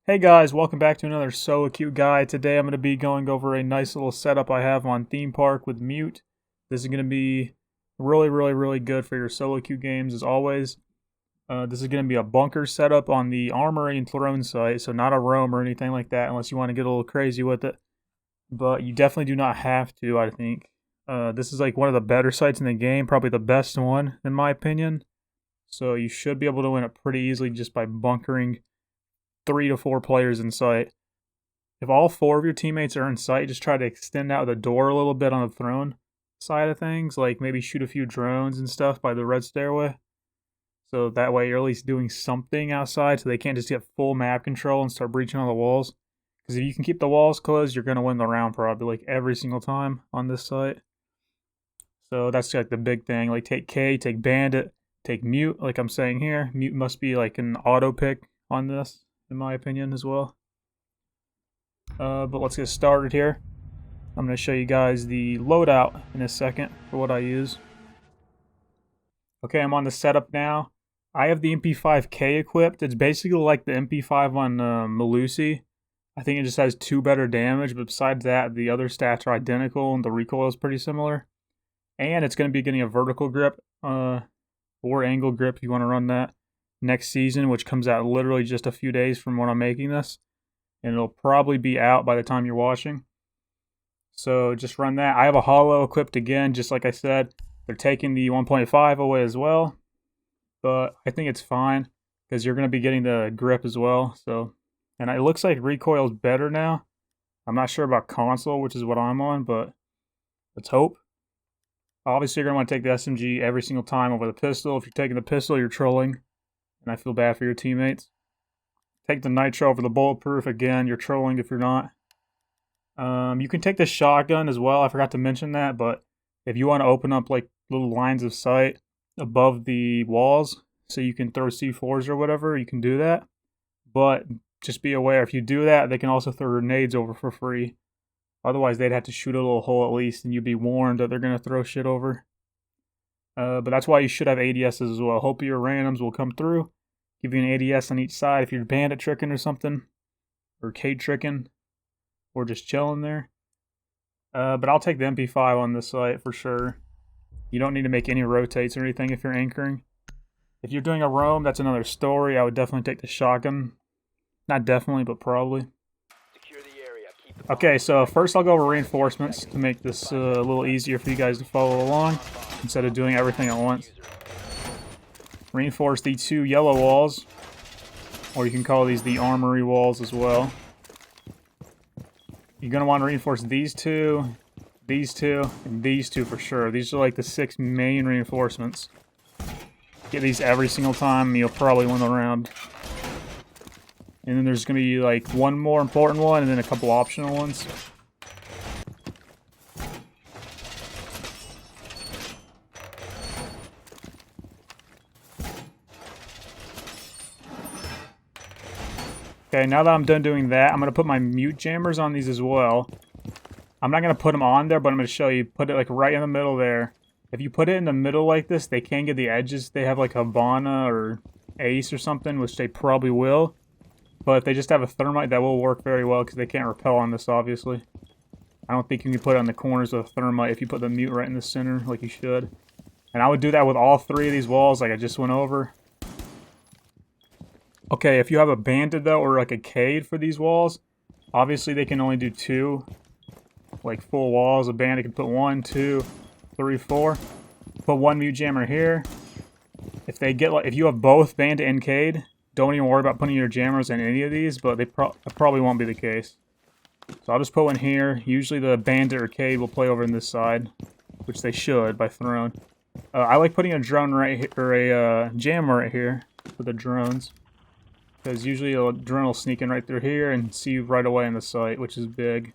Hey guys, welcome back to another solo queue guide. Today I'm going to be going over a nice little setup I have on Theme Park with Mute. This is going to be really good for your solo queue games as always. This is going to be a bunker setup on the armory and throne site, so not a roam or anything like that unless you want to get a little crazy with it. But you definitely do not have to, I think. This is like one of the better sites in the game, probably the best one in my opinion. So you should be able to win it pretty easily just by bunkering 3 to 4 players in sight. If all 4 of your teammates are in sight, just try to extend out the door a little bit on the throne side of things, like maybe shoot a few drones and stuff by the red stairway. So that way you're at least doing something outside so they can't just get full map control and start breaching all the walls. Because if you can keep the walls closed, you're going to win the round probably like every single time on this site. So that's like the big thing. Like take K, take Bandit, take Mute, like I'm saying here. Mute must be like an auto pick on this, in my opinion, as well. But let's get started here. I'm going to show you guys the loadout in a second for what I use. Okay, I'm on the setup now. I have the MP5K equipped. It's basically like the MP5 on Malusi. I think it just has 2 better damage, but besides that, the other stats are identical and the recoil is pretty similar. And it's going to be getting a vertical grip, or angle grip if you want to run that, next season, which comes out literally just a few days from when I'm making this. And it'll probably be out by the time you're watching. So just run that. I have a holo equipped again, just like I said. They're taking the 1.5 away as well. But I think it's fine, because you're going to be getting the grip as well. So, and it looks like recoil is better now. I'm not sure about console, which is what I'm on, but let's hope. Obviously, you're going to want to take the SMG every single time over the pistol. If you're taking the pistol, you're trolling. And I feel bad for your teammates. Take the nitro over the bulletproof. Again, you're trolling if you're not. You can take the shotgun as well. I forgot to mention that, but if you want to open up like little lines of sight above the walls so you can throw C4s or whatever, you can do that. But just be aware, if you do that, they can also throw grenades over for free. Otherwise, they'd have to shoot a little hole at least, and you'd be warned that they're going to throw shit over. But that's why you should have ADSs as well. Hope your randoms will come through. Give you an ADS on each side if you're bandit tricking or something. Or K tricking. Or just chilling there. But I'll take the MP5 on this site for sure. You don't need to make any rotates or anything if you're anchoring. If you're doing a roam, that's another story. I would definitely take the shotgun. Not definitely, but probably. Okay, so first I'll go over reinforcements to make this a little easier for you guys to follow along instead of doing everything at once. Reinforce the 2 yellow walls, or you can call these the armory walls as well. You're going to want to reinforce these 2, and these 2 for sure. These are like the 6 main reinforcements. Get these every single time, and you'll probably win the round. And then there's going to be like one more important one, and then a couple optional ones. Okay, now that I'm done doing that, I'm going to put my mute jammers on these as well. I'm not going to put them on there, but I'm going to show you. Put it like right in the middle there. If you put it in the middle like this, they can get the edges. They have like Habana or Ace or something, which they probably will. But if they just have a thermite, that will work very well because they can't repel on this, obviously. I don't think you can put it on the corners of the thermite if you put the mute right in the center like you should. And I would do that with all 3 of these walls like I just went over. Okay, if you have a bandit though, or like a cade for these walls, obviously they can only do 2, like full walls. A bandit can put 1, 2, 3, 4. Put 1 mute jammer here. If they get like, if you have both bandit and cade, don't even worry about putting your jammers in any of these, but they probably won't be the case. So I'll just put one here. Usually the bandit or cade will play over in this side, which they should by throne. I like putting a drone right here, or a jammer right here for the drones. Because usually a drone will sneak in right through here and see you right away in the site, which is big.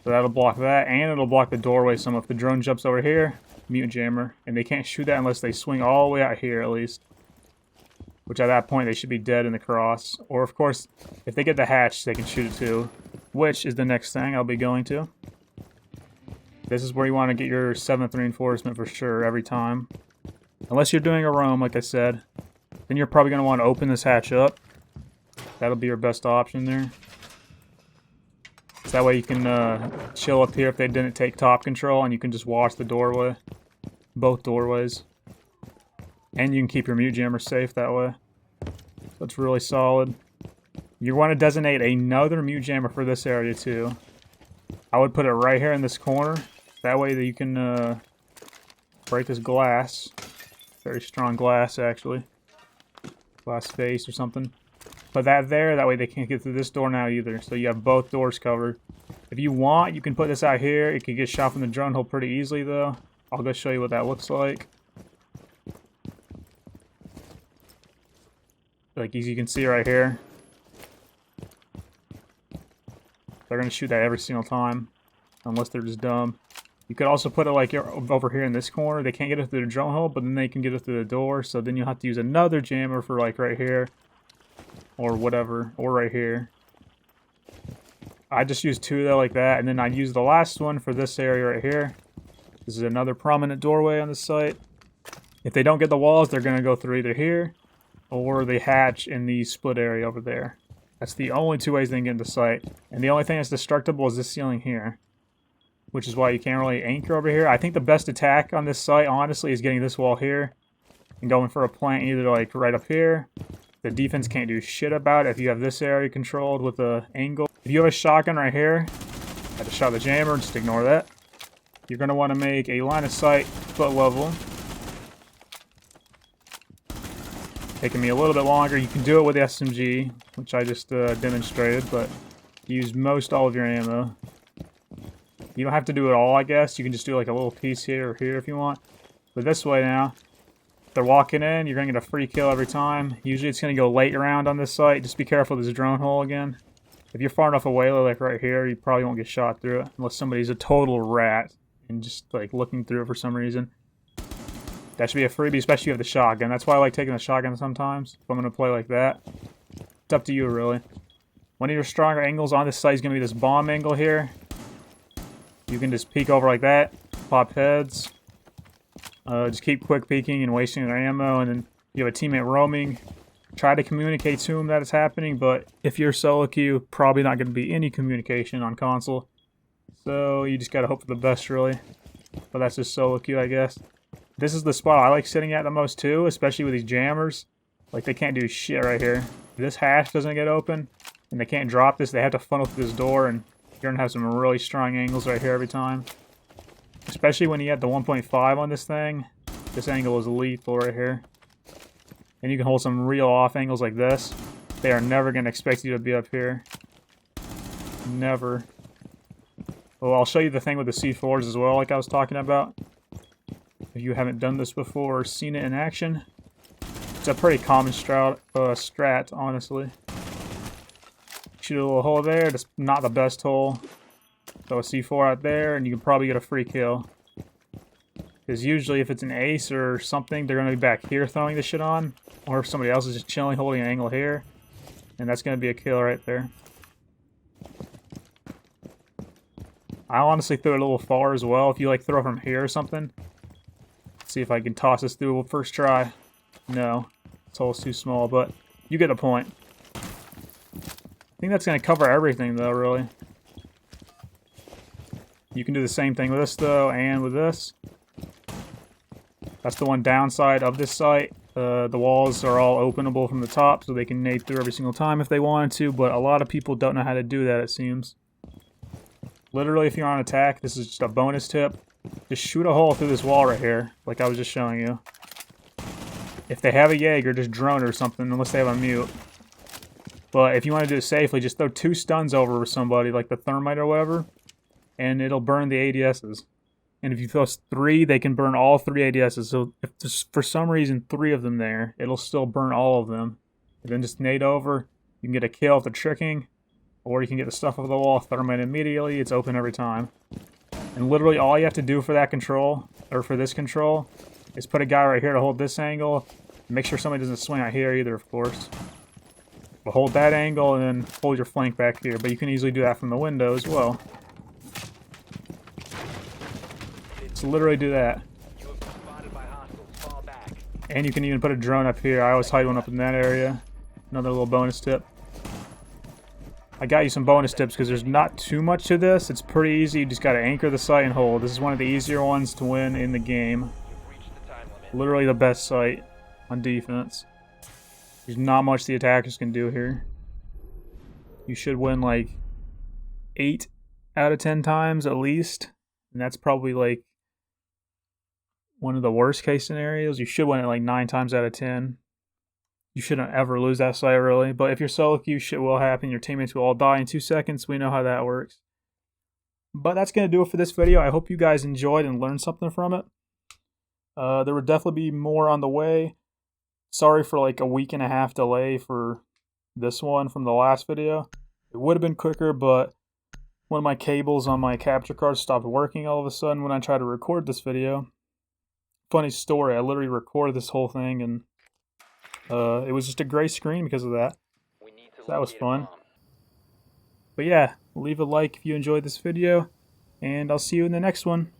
So that'll block that, and it'll block the doorway some. If the drone jumps over here, mute jammer. And they can't shoot that unless they swing all the way out here at least. Which at that point they should be dead in the cross. Or of course, if they get the hatch, they can shoot it too. Which is the next thing I'll be going to. This is where you want to get your 7th reinforcement for sure every time. Unless you're doing a roam, like I said. Then you're probably going to want to open this hatch up. That'll be your best option there. So that way you can chill up here if they didn't take top control, and you can just watch the doorway. Both doorways. And you can keep your mute jammer safe that way. So it's really solid. You want to designate another mute jammer for this area too. I would put it right here in this corner. That way that you can break this glass. Very strong glass, actually. Glass face or something. Put that there, that way they can't get through this door now either. So you have both doors covered. If you want, you can put this out here. It can get shot from the drone hole pretty easily though. I'll go show you what that looks like. Like as you can see right here. They're going to shoot that every single time. Unless they're just dumb. You could also put it like over here in this corner. They can't get it through the drone hole, but then they can get it through the door. So then you'll have to use another jammer for like right here. Or whatever. Or right here. I just used two though like that. And then I'd use the last one for this area right here. This is another prominent doorway on the site. If they don't get the walls, they're going to go through either here. Or they hatch in the split area over there. That's the only two ways they can get into site. And the only thing that's destructible is this ceiling here. Which is why you can't really anchor over here. I think the best attack on this site, honestly, is getting this wall here. And going for a plant either like right up here. The defense can't do shit about it if you have this area controlled with the angle. If you have a shotgun right here, I just shot the jammer, just ignore that. You're going to want to make a line of sight foot level. Taking me a little bit longer. You can do it with the SMG, which I just demonstrated, but use most all of your ammo. You don't have to do it all, I guess. You can just do like a little piece here or here if you want. But this way now, if they're walking in, you're going to get a free kill every time. Usually it's going to go late around on this site. Just be careful, there's a drone hole again. If you're far enough away, like right here, you probably won't get shot through it. Unless somebody's a total rat and just like looking through it for some reason. That should be a freebie, especially if you have the shotgun. That's why I like taking the shotgun sometimes. If I'm going to play like that. It's up to you, really. One of your stronger angles on this site is going to be this bomb angle here. You can just peek over like that. Pop heads. Just keep quick peeking and wasting their ammo. And then you have a teammate roaming. Try to communicate to him that it's happening. But if you're solo queue, probably not going to be any communication on console. So you just got to hope for the best, really. But that's just solo queue, I guess. This is the spot I like sitting at the most too, especially with these jammers. Like they can't do shit right here. If this hatch doesn't get open and they can't drop this, they have to funnel through this door, and you're gonna have some really strong angles right here every time. Especially when you have the 1.5 on this thing. This angle is lethal right here. And you can hold some real off angles like this. They are never gonna expect you to be up here. Never. Well, I'll show you the thing with the C4s as well, like I was talking about. If you haven't done this before or seen it in action, it's a pretty common strat, honestly. Shoot a little hole there, just not the best hole. Throw a C4 out there, and you can probably get a free kill. Because usually if it's an ace or something, they're going to be back here throwing this shit on. Or if somebody else is just chilling, holding an angle here. And that's going to be a kill right there. I honestly threw it a little far as well. If you like throw from here or something. See if I can toss this through first try. No, this hole's too small, but you get a point. I think that's going to cover everything, though, really. You can do the same thing with this, though, and with this. That's the one downside of this site. The walls are all openable from the top, so they can nade through every single time if they wanted to, but a lot of people don't know how to do that, it seems. Literally, if you're on attack, this is just a bonus tip. Just shoot a hole through this wall right here, like I was just showing you. If they have a Jaeger, just drone or something, unless they have a mute. But if you want to do it safely, just throw 2 stuns over with somebody, like the thermite or whatever, and it'll burn the ADSs. And if you throw 3, they can burn all 3 ADSs. So if there's for some reason 3 of them there, it'll still burn all of them. And then just nade over. You can get a kill if they're tricking, or you can get the stuff over the wall, thermite immediately. It's open every time. And literally all you have to do for that control, or for this control, is put a guy right here to hold this angle. Make sure somebody doesn't swing out here either, of course. But hold that angle and then hold your flank back here. But you can easily do that from the window as well. So literally do that. And you can even put a drone up here. I always hide one up in that area. Another little bonus tip. I got you some bonus tips because there's not too much to this. It's pretty easy. You just got to anchor the site and hold. This is one of the easier ones to win in the game. Literally the best site on defense. There's not much the attackers can do here. You should win like 8 out of 10 times at least. And that's probably like one of the worst case scenarios. You should win it like 9 times out of 10. You shouldn't ever lose that site really. But if you're solo queue, shit will happen. Your teammates will all die in 2 seconds. We know how that works. But that's going to do it for this video. I hope you guys enjoyed and learned something from it. There would definitely be more on the way. Sorry for like a week and a half delay for this one from the last video. It would have been quicker, but one of my cables on my capture card stopped working all of a sudden when I tried to record this video. Funny story, I literally recorded this whole thing and it was just a gray screen because of that. So that was fun. But yeah, leave a like if you enjoyed this video, and I'll see you in the next one.